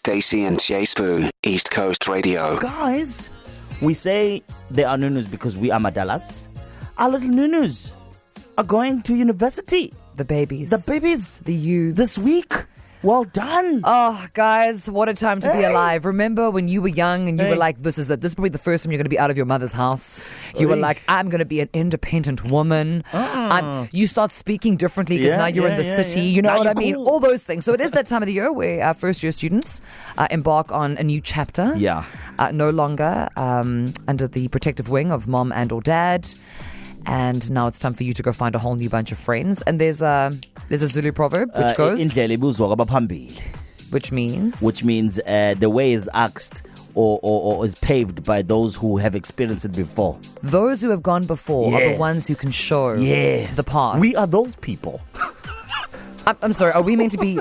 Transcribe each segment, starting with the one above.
Stacey and Jay Spoo, East Coast Radio. Guys, we say they are nunus because we are madalas. Our little nunus are going to university. The babies. The youths. This week. Well done. Oh, guys, what a time to be alive. Remember when you were young and you were like, this is it. This is probably the first time you're going to be out of your mother's house. You were like, I'm going to be an independent woman. You start speaking differently because now you're in the city. You know now what I mean? Cool. All those things. So it is that time of the year where our first-year students embark on a new chapter. Yeah. No longer under the protective wing of mom and or dad. And now it's time for you to go find a whole new bunch of friends. And there's a Zulu proverb which goes, which means the way is asked or is paved by those who have experienced it before. Those who have gone before are the ones who can show the path. We are those people. I'm sorry, are we meant to be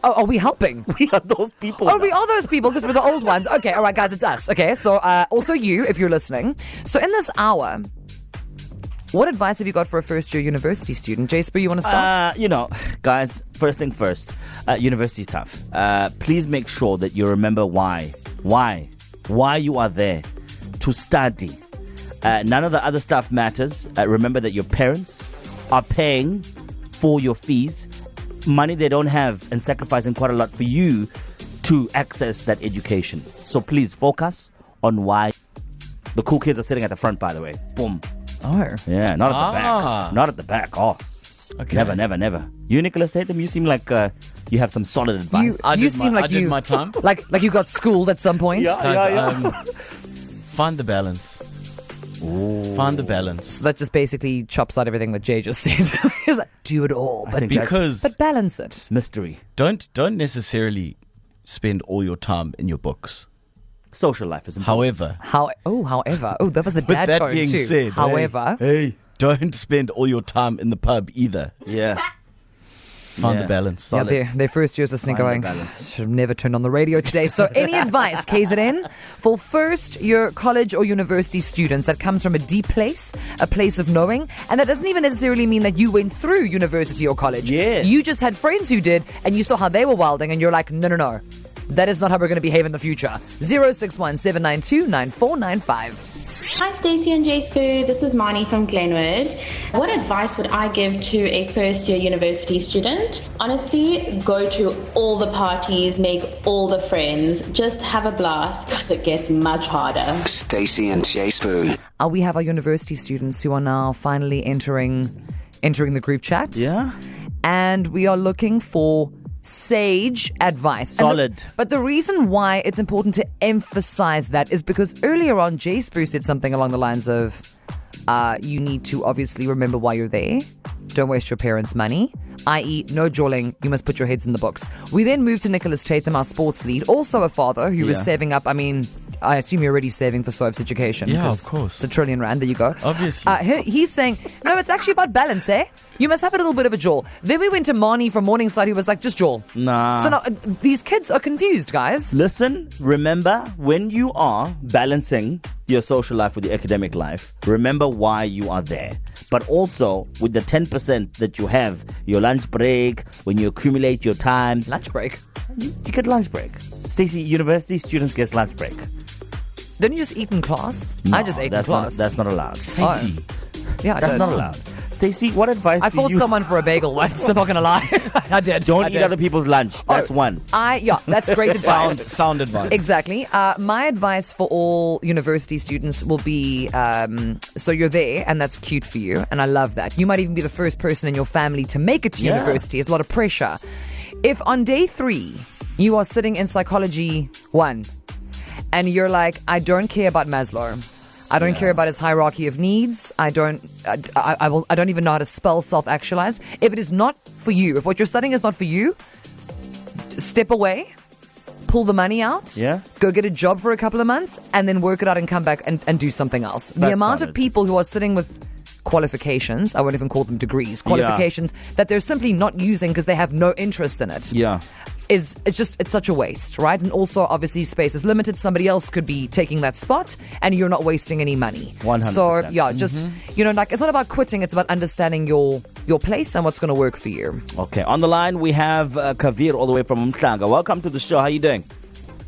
are we helping? We are those people. Oh, we are those people because we're the old ones. Okay, all right, guys, it's us. Okay, so also you, if you're listening. So in this hour, what advice have you got for a first-year university student? Jasper, you want to start? Guys, first thing first, university is tough. Please make sure that you remember why you are there, to study. None of the other stuff matters. Remember that your parents are paying for your fees, money they don't have, and sacrificing quite a lot for you to access that education. So please focus on why. The cool kids are sitting at the front, by the way. Boom. Oh. Yeah, not at the back. Not at the back. Oh. Okay. Never. You, Nicholas Tatum, you seem like you have some solid advice. I did my time. Like you got schooled at some point. Yeah. Find the balance. Ooh. Find the balance. So that just basically chops out everything that Jay just said. He's like, do it all, but balance it. Mystery. Don't necessarily spend all your time in your books. Social life is important. However, that was the With dad that tone being too. said, However, hey, don't spend all your time in the pub either. Yeah. Find the balance. yeah, their first years listening Find going, the balance. should have never turned on the radio today. So any advice, KZN, for first year college or university students that comes from a deep place, a place of knowing, and that doesn't even necessarily mean that you went through university or college. Yes. You just had friends who did, and you saw how they were wilding, and you're like, no. That is not how we're going to behave in the future. 061 792 9495. Hi Stacey and Jay Spoo, this is Marnie from Glenwood. What advice would I give to a first-year university student? Honestly, go to all the parties, make all the friends, just have a blast because it gets much harder. Stacey and Jay Spoo. We have our university students who are now finally entering the group chat. Yeah. And we are looking for sage advice. Solid. But the reason why it's important to emphasize that is because earlier on, Jay Spruce said something along the lines of, you need to obviously remember why you're there. Don't waste your parents' money. I.e., no jawling, you must put your heads in the books. We then moved to Nicholas Tatham, our sports lead, also a father who was saving up. I mean, I assume you're already saving for Soap's education. Yeah, of course. It's R1 trillion. There you go. Obviously. He's saying, no, it's actually about balance, eh? You must have a little bit of a jaw. Then we went to Marnie from Morningside who was like, just jaw. Nah. So now, these kids are confused, guys. Listen, remember, when you are balancing your social life with your academic life, remember why you are there. But also, with the 10% that you have, your lunch break, when you accumulate your times. Lunch break? You get lunch break. Stacey, university students get lunch break. Don't you just eat in class? No, I just ate in class. That's not allowed. Stacey. Yeah, I That's did. not allowed. Stacey, what advice I do fought you... someone for a bagel once, I'm not going to lie. I did. Don't eat other people's lunch. That's one. That's great advice. Sound advice. Exactly. My advice for all university students will be, so you're there and that's cute for you. And I love that. You might even be the first person in your family to make it to university. It's a lot of pressure. If on day 3, you are sitting in psychology 1 and you're like, I don't care about Maslow. I don't care about his hierarchy of needs. I don't even know how to spell self-actualize. If it is not for you, if what you're studying is not for you, step away, pull the money out, go get a job for a couple of months, and then work it out and come back and do something else. The amount of people who are sitting with qualifications, I won't even call them degrees, qualifications that they're simply not using because they have no interest in it. Yeah. It's such a waste, right? And also, obviously, space is limited. Somebody else could be taking that spot, and you're not wasting any money. 100%. So, just, it's not about quitting. It's about understanding your place and what's going to work for you. Okay, on the line, we have Kavir all the way from Umhlanga. Welcome to the show. How are you doing?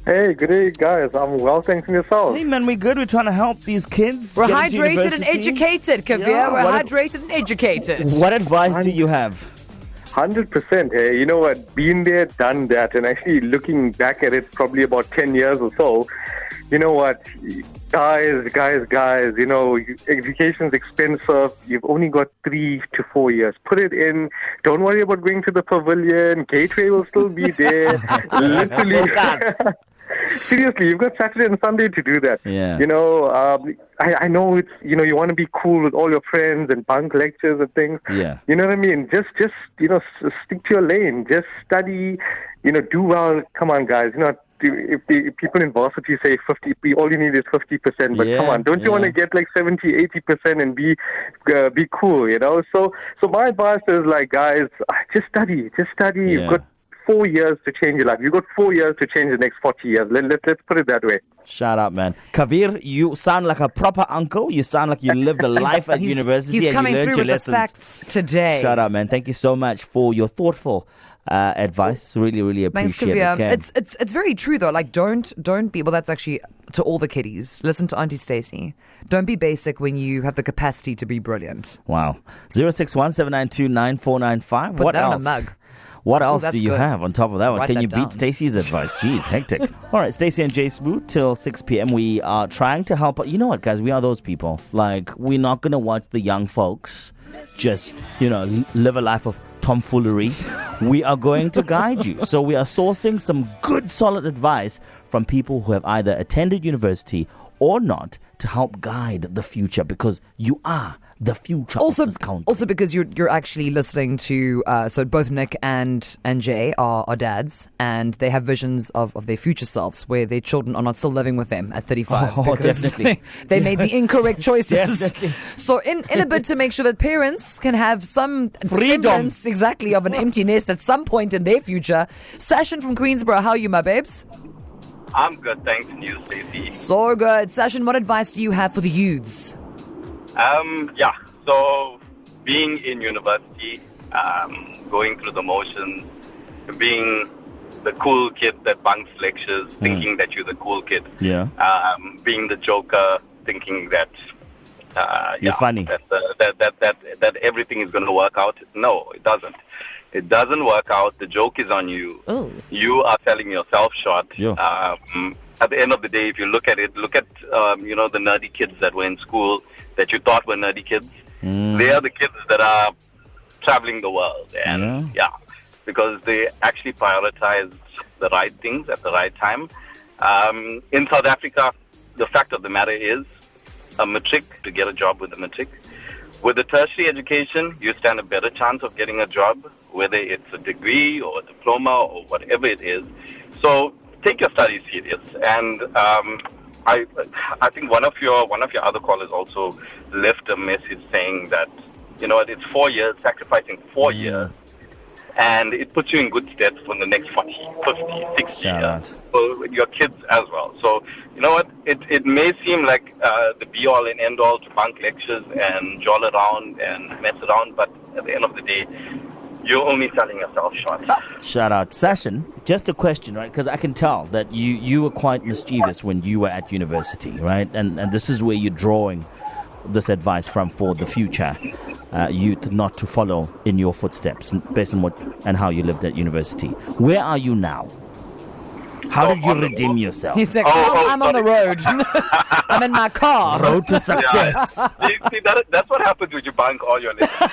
Hey, good day, guys. I'm well, thanks and yourself. Hey, man, we good. We're trying to help these kids. We're get into hydrated and university. educated, Kavir. Yeah, We're what- hydrated and educated. What advice do you have? 100%. Hey, you know what? Been there, done that, and actually looking back at it, probably about 10 years or so. You know what? Guys, you know, education's expensive. You've only got 3 to 4 years. Put it in. Don't worry about going to the pavilion. Gateway will still be there. Literally. Seriously, you've got Saturday and Sunday to do that. Yeah. You know, I know it's, you know, you want to be cool with all your friends and bunk lectures and things. Yeah. You know what I mean? Just you know, stick to your lane. Just study, you know, do well. Come on, guys. You know, if people in varsity say 50, all you need is 50%. But Yeah, come on, don't you want to get like 70, 80% and be cool, you know? So my advice is like, guys, just study. Yeah. You've got 4 years to change your life. You've got 4 years to change the next 40 years. Let's put it that way. Shout out, man. Kavir, you sound like a proper uncle. You sound like you lived a life at university He's and coming you learned through your with the lessons. facts today. Shout out, man. Thank you so much for your thoughtful advice. Really, really Thanks, appreciate it. Kavir. Okay? It's very true though. Like, don't be. Well, that's actually to all the kiddies. Listen to Auntie Stacey. Don't be basic when you have the capacity to be brilliant. Wow. 061-792-9495. Put What that on a else? mug. What Ooh, else that's do you good. have on top of that one? Write Can that you down. beat Stacey's advice? Jeez, hectic. All right, Stacey and Jay Smooth till 6 p.m. We are trying to help. You know what, guys? We are those people. Like, we're not going to watch the young folks just, you know, live a life of tomfoolery. We are going to guide you. So we are sourcing some good, solid advice from people who have either attended university or not to help guide the future, because you are the future Also, of this country. also because you're actually listening to so both Nick and Jay are dads, and they have visions of their future selves where their children are not still living with them at 35 Oh, because definitely. they made the incorrect choices. Definitely. So in a bid to make sure that parents can have some Freedom. semblance exactly of an empty nest at some point in their future. Sashin from Queensborough, how are you, my babes? I'm good, thanks. And you, Stacey? So good. Sashin, what advice do you have for the youths? So being in university, going through the motions, being the cool kid that bunks lectures, thinking that you're the cool kid. Yeah. Being the joker, thinking that You're funny. that everything is going to work out. No, it doesn't. It doesn't work out. The joke is on you. Oh. You are selling yourself short. Yeah. At the end of the day, if you look at it, look at you know, the nerdy kids that were in school that you thought were nerdy kids. They are the kids that are traveling the world, and because they actually prioritized the right things at the right time. In South Africa, the fact of the matter is, a matric, to get a job with a matric. With a tertiary education, you stand a better chance of getting a job, whether it's a degree or a diploma or whatever it is. So take your studies serious. And I think one of your other callers also left a message saying that, you know what, it's 4 years, sacrificing 4 years, and it puts you in good stead for the next 40, 50, 60 Shout years. out. For your kids as well. So, you know what, it may seem like the be-all and end-all to bunk lectures and joll around and mess around, but at the end of the day, you're only selling yourself short. Shout out. Sashin, just a question, right? Because I can tell that you were quite mischievous when you were at university, right? And this is where you're drawing this advice from for the future youth not to follow in your footsteps based on what and how you lived at university. Where are you now? How did you redeem yourself? He's like, I'm on the road. I'm in my car. Road to success. See, that's what happens when you bunk all your lectures.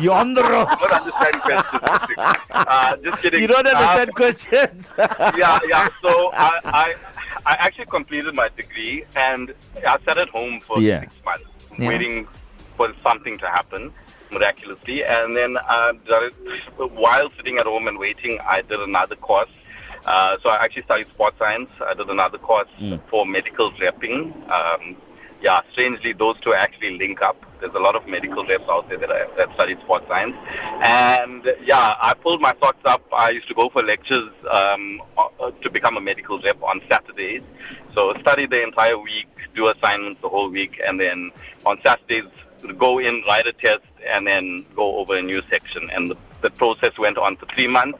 You're on the road. You don't understand questions. Just kidding. You don't understand questions. Yeah. So I actually completed my degree, and I sat at home for 6 months, waiting for something to happen miraculously. And then while sitting at home and waiting, I did another course. So I actually studied sports science. I did another course for medical repping. Strangely, those two actually link up. There's a lot of medical reps out there that study sports science. And I pulled my socks up. I used to go for lectures to become a medical rep on Saturdays. So study the entire week, do assignments the whole week, and then on Saturdays go in, write a test, and then go over a new section. And the process went on for 3 months.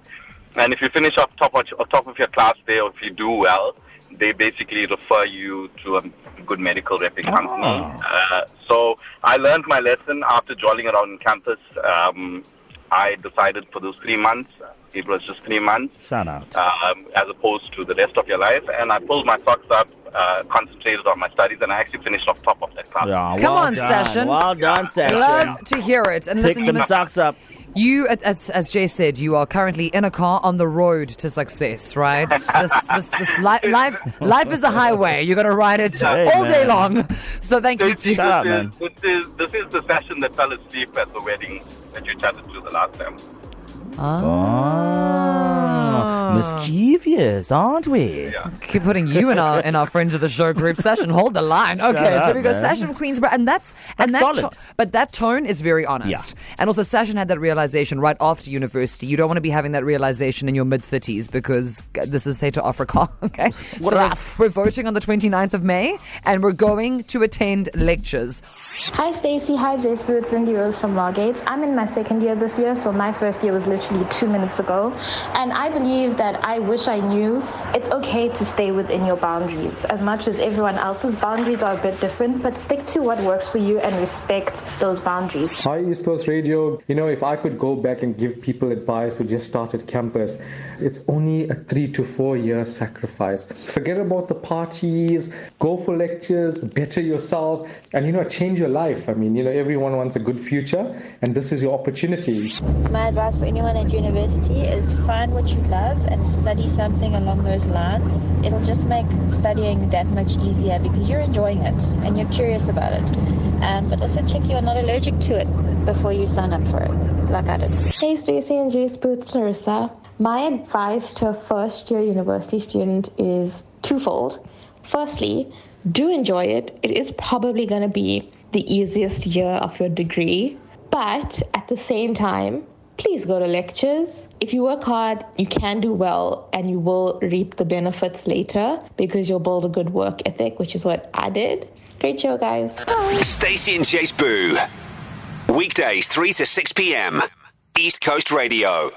And if you finish up top of your class there, or if you do well, they basically refer you to a good medical repping company. So I learned my lesson after jolling around campus. I decided for those 3 months, it was just 3 months, Shout out. as opposed to the rest of your life. And I pulled my socks up, concentrated on my studies, and I actually finished off top of that class. Yeah, Come well on, done. Session. Well done, Session. Love to hear it. And Pick listen, you them must, socks up. you, as Jay said, you are currently in a car on the road to success, right? this life is a highway. You're going to ride it all day man. long. So thank you to Shut up, man. This is the session that fell asleep at the wedding that you chatted to the last time. Mischievous, aren't we? Yeah. keep putting you in our friends of the show group. Session, hold the line. Okay, so there we go. man. Session Queensborough, and that's solid. but that tone is very honest. Yeah. And also, Session had that realization right after university. You don't want to be having that realization in your mid-30s because this is say to Africa. Okay, What so rough. we're voting on the 29th of May, and we're going to attend lectures. Hi Stacey, hi J-Spoo, it's Lindy Rose from Margate. I'm in my second year this year, so my first year was literally 2 minutes ago. And I believe that I wish I knew it's okay to stay within your boundaries. As much as everyone else's boundaries are a bit different, but stick to what works for you and respect those boundaries. Hi East Coast Radio. If I could go back and give people advice who just started campus, it's only a 3 to 4 year sacrifice. Forget about the parties, go for lectures, better yourself, and change your life. Everyone wants a good future, and this is your opportunity. My advice for anyone at university is find what you love and study something along those lines. It'll just make studying that much easier because you're enjoying it and you're curious about it. But also check you're not allergic to it before you sign up for it, like I did. Hey Stacey and J-Spoo, it's Larissa. My advice to a first-year university student is twofold. Firstly, do enjoy it. It is probably going to be the easiest year of your degree. But at the same time, please go to lectures. If you work hard, you can do well and you will reap the benefits later because you'll build a good work ethic, which is what I did. Great show, guys. Stacey and J-Spoo. Weekdays 3 to 6 p.m. East Coast Radio.